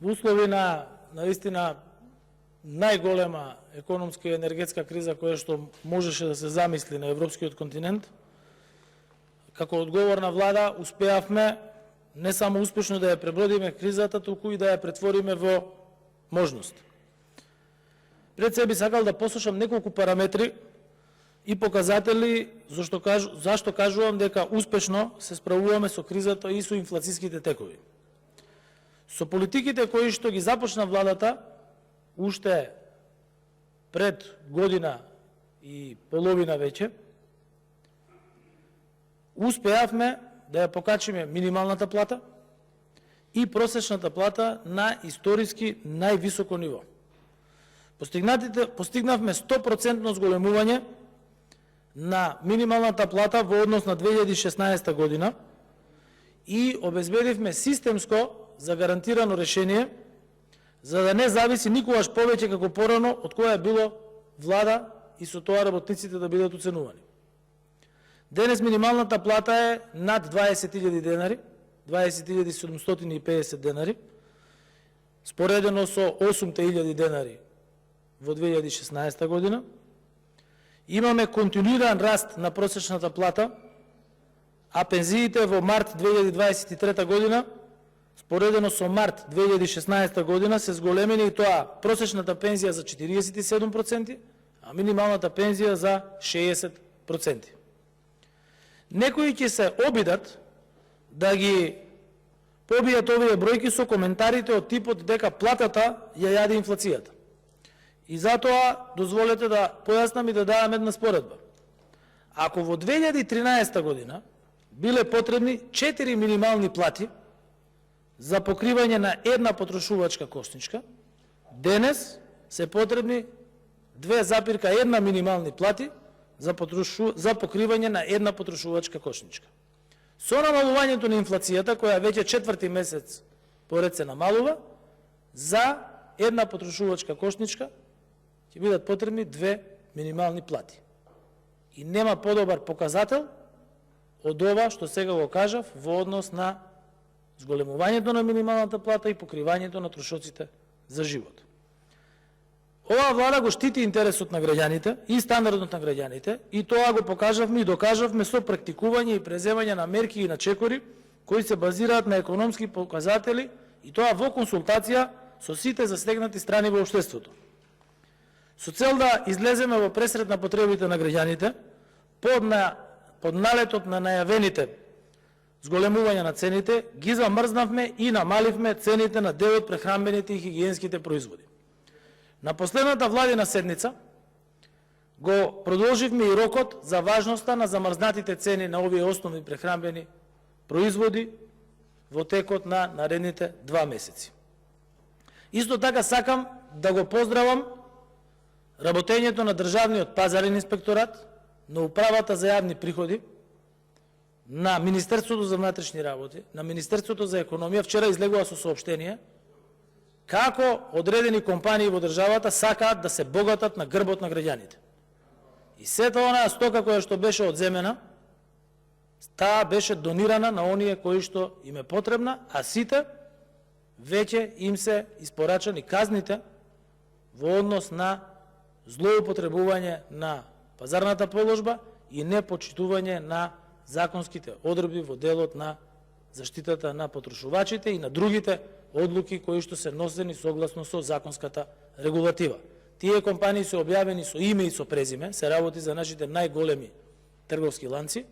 Во услови на наистина најголема економска и енергетска криза која што можеше да се замисли на европскиот континент, како одговорна влада успеавме не само успешно да ја пребродиме кризата, туку и да ја претвориме во можност. Пред себе сакал да послушам неколку параметри и показатели зашто кажувам дека успешно се справуваме со кризата и со инфлацијските текови. Со политиките кои што ги започна владата уште пред година и половина веќе, успеавме да ја покачиме минималната плата и просечната плата на историски највисоко ниво. Постигнавме 100% зголемување на минималната плата во однос на 2016 година и обезбедивме системско загарантирано решение за да не зависи никогаш повеќе како порано од која било влада и со тоа работниците да бидат оценувани. Денес минималната плата е над 20.000 денари, 20.750 денари, споредено со 8.000 денари во 2016 година. Имаме континуиран раст на просечната плата, а пензиите во март 2023 година, споредено со март 2016 година, се зголемени и тоа просечната пензија за 47%, а минималната пензија за 60%. Некои ќе се обидат да ги побијат овие бројки со коментарите од типот дека платата ја јаде инфлацијата. И затоа дозволете да појаснам и да дадам една споредба. Ако во 2013 година биле потребни 4 минимални плати за покривање на една потрошувачка кошничка, денес се потребни 2,1 минимални плати за покривање на една потрошувачка кошничка. Со намалувањето на инфлацијата, која веќе 4ти месец поред се намалува, за една потрошувачка кошничка ќе бидат потребни 2 минимални плати. И нема подобар показател од ова што сега го кажав во однос на зголемувањето на минималната плата и покривањето на трошоците за живот. Оваа влада го штити интересот на граѓаните и стандардот на граѓаните и тоа го покажавме и докажавме со практикување и преземање на мерки и на чекори кои се базираат на економски показатели и тоа во консултација со сите засегнати страни во општеството. Со цел да излеземе во пресред на потребите на граѓаните, под налетот на најавените зголемување на цените, ги замрзнавме и намаливме цените на дел од прехранбените и хигиенските производи. На последната владина седница го продолживме и рокот за важноста на замрзнатите цени на овие основни прехранбени производи во текот на наредните 2 месеци. Исто така сакам да го поздравам работењето на Државниот пазарен инспекторат, на Управата за јавни приходи, на Министерството за внатрешни работи, на Министерството за економија. Вчера излегува со соопштение како одредени компании во државата сакаат да се богатат на грбот на граѓаните. И сета онаа стока која што беше одземена, таа беше донирана на оние кои што им е потребна, а сите веќе им се испорачани казните во однос на злоупотребување на пазарната положба и непочитување на законските одредби во делот на заштитата на потрошувачите и на другите одлуки кои што се носени согласно со законската регулатива. Тие компании се објавени со име и со презиме, се работи за нашите најголеми трговски ланци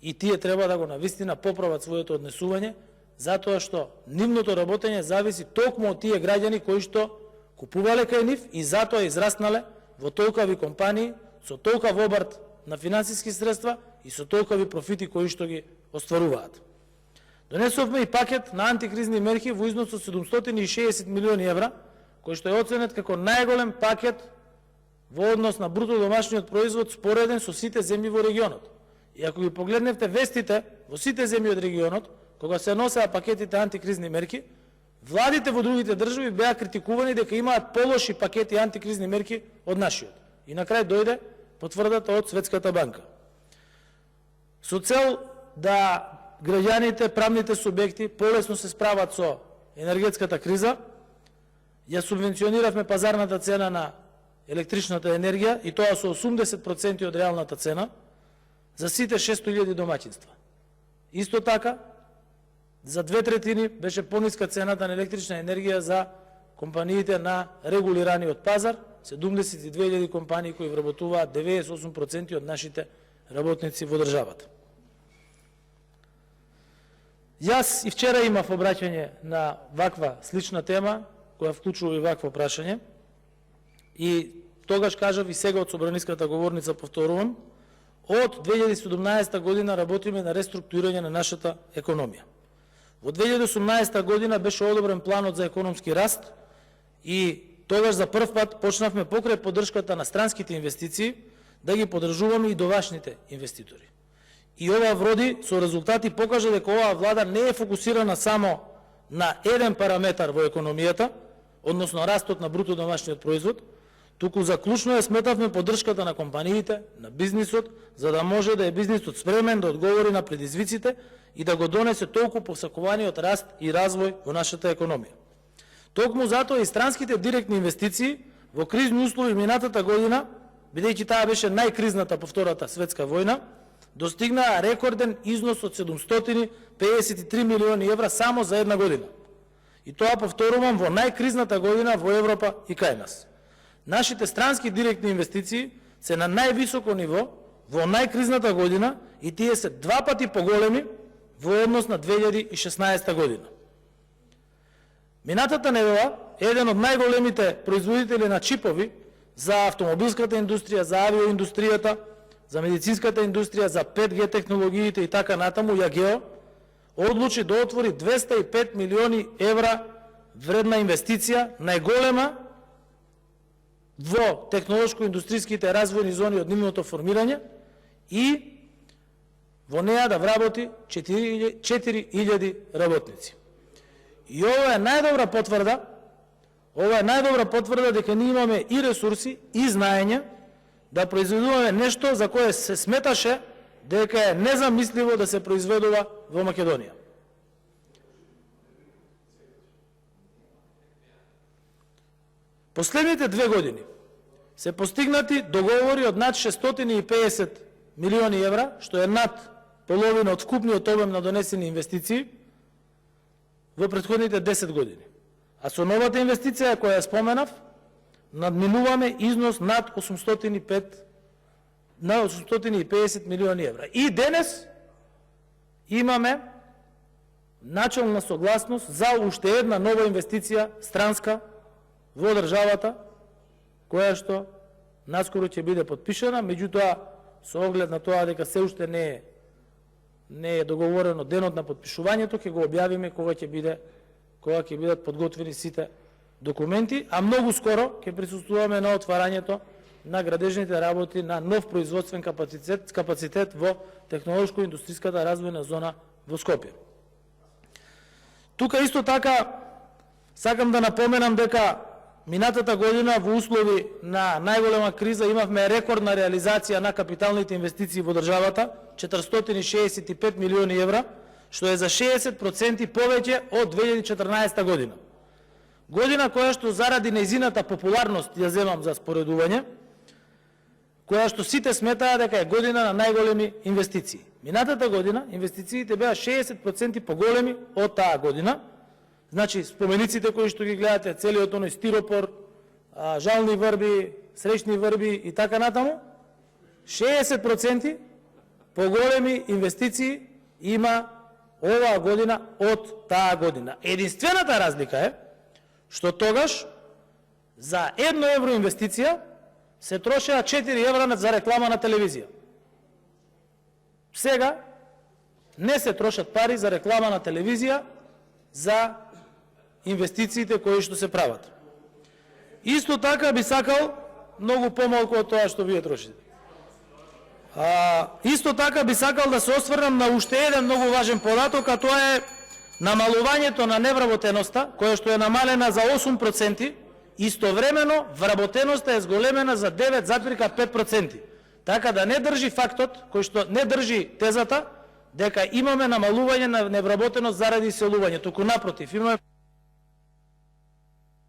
и тие треба да го навистина поправат своето однесување, затоа што нивното работење зависи токму од тие граѓани кои што купувале кај нив и затоа израснале во толкави компании со толкав обрт на финансиски средства и со толкави профити кои што ги остваруваат. Донесовме и пакет на антикризни мерки во износ од 760 милиони евра, кој што е оценет како најголем пакет во однос на бруто домашниот производ спореден со сите земји во регионот. И ако ги погледнете вестите во сите земји од регионот, кога се носеа пакетите антикризни мерки, владите во другите држави беа критикувани дека имаат полоши пакети антикризни мерки од нашиот. И на крај дојде потврдата од Светската банка. Со цел да граѓаните, правните субјекти полесно се справат со енергетската криза, ја субвенциониравме пазарната цена на електричната енергија и тоа со 80% од реалната цена за сите 600.000 домаќинства. Исто така, за 2/3 беше пониска цената на електрична енергија за компаниите на регулираниот пазар, 72.000 компании кои вработуваат 98% од нашите работници во државата. Јас и вчера имав обраќање на ваква слична тема, која вклучува и вакво прашање, и тогаш кажав и сега од собраниската говорница повторувам, од 2017 година работиме на реструктурирање на нашата економија. Во 2018 година беше одобрен планот за економски раст и тогаш за прв пат почнавме покрај поддршката на странските инвестиции да ги поддржуваме и довашните инвеститори. И ова вроди со резултати покажа дека оваа влада не е фокусирана само на еден параметар во економијата, односно растот на бруто домашниот производ, туку заклучно ја сметавме поддршката на компаниите, на бизнисот, за да може да е бизнисот спремен да одговори на предизвиците и да го донесе толку посакуваниот раст и развој во нашата економија. Токму затоа и странските директни инвестиции во кризни услови минатата година, бидејќи таа беше најкризната по Втората светска војна, достигнаа рекорден износ од 753 милиони евра само за една година. И тоа повторувам во најкризната година во Европа и кај нас. Нашите странски директни инвестиции се на највисоко ниво во најкризната година и тие се 2 пати поголеми во однос на 2016 година. Минатата недела еден од најголемите производители на чипови за автомобилската индустрија, за авиоиндустријата, за медицинската индустрија, за 5G технологиите и така натаму, Јагео, одлучи да отвори 205 милиони евра вредна инвестиција, најголема во технолошко-индустриските развојни зони од нивното формирање и во неа да вработи 4000 работници. И ова е најдобра потврда дека ние имаме и ресурси и знаење да произведуваме нешто за кое се сметаше дека е незамисливо да се произведува во Македонија. Последните 2 години се постигнати договори од над 650 милиони евра, што е над половина од вкупниот обем на донесени инвестиции во претходните 10 години. А со новата инвестиција која ја споменав, надминуваме износ над 850 милиони евра. И денес имаме начална согласност за уште една нова инвестиција странска во државата, која што наскоро ќе биде подпишана, меѓутоа со оглед на тоа дека се уште не е договорено денот на подпишувањето, ќе го објавиме кога ќе бидат подготвени сите документи, а многу скоро ќе присуствуваме на отварањето на градежните работи на нов производствен капацитет во технолошко-индустриската развојна зона во Скопје. Тука исто така сакам да напоменам дека минатата година во услови на најголема криза имавме рекордна реализација на капиталните инвестиции во државата, 465 милиони евра, што е за 60% повеќе од 2014 година. Година која што заради нејзината популарност ја земам за споредување, која што сите сметаа дека е година на најголеми инвестиции. Минатата година инвестициите беа 60% поголеми од таа година. Значи, спомениците кои што ги гледате, целиот оној стиропор, жални врби, среќни врби и така натаму, 60% поголеми инвестиции има оваа година од таа година. Единствената разлика е што тогаш за 1 евро инвестиција се трошеа 4 евра за реклама на телевизија. Сега не се трошат пари за реклама на телевизија за инвестициите кои што се прават. Исто така би сакал многу помалку од тоа што вие трошите. Исто така би сакал да се осврнам на уште еден многу важен податок, а тоа е намалувањето на невработеноста, која што е намалена за 8%, истовремено вработеноста е зголемена за 9,5%. Така да не држи фактот, кој што не држи тезата, дека имаме намалување на невработеност заради иселување, туку напротив, имаме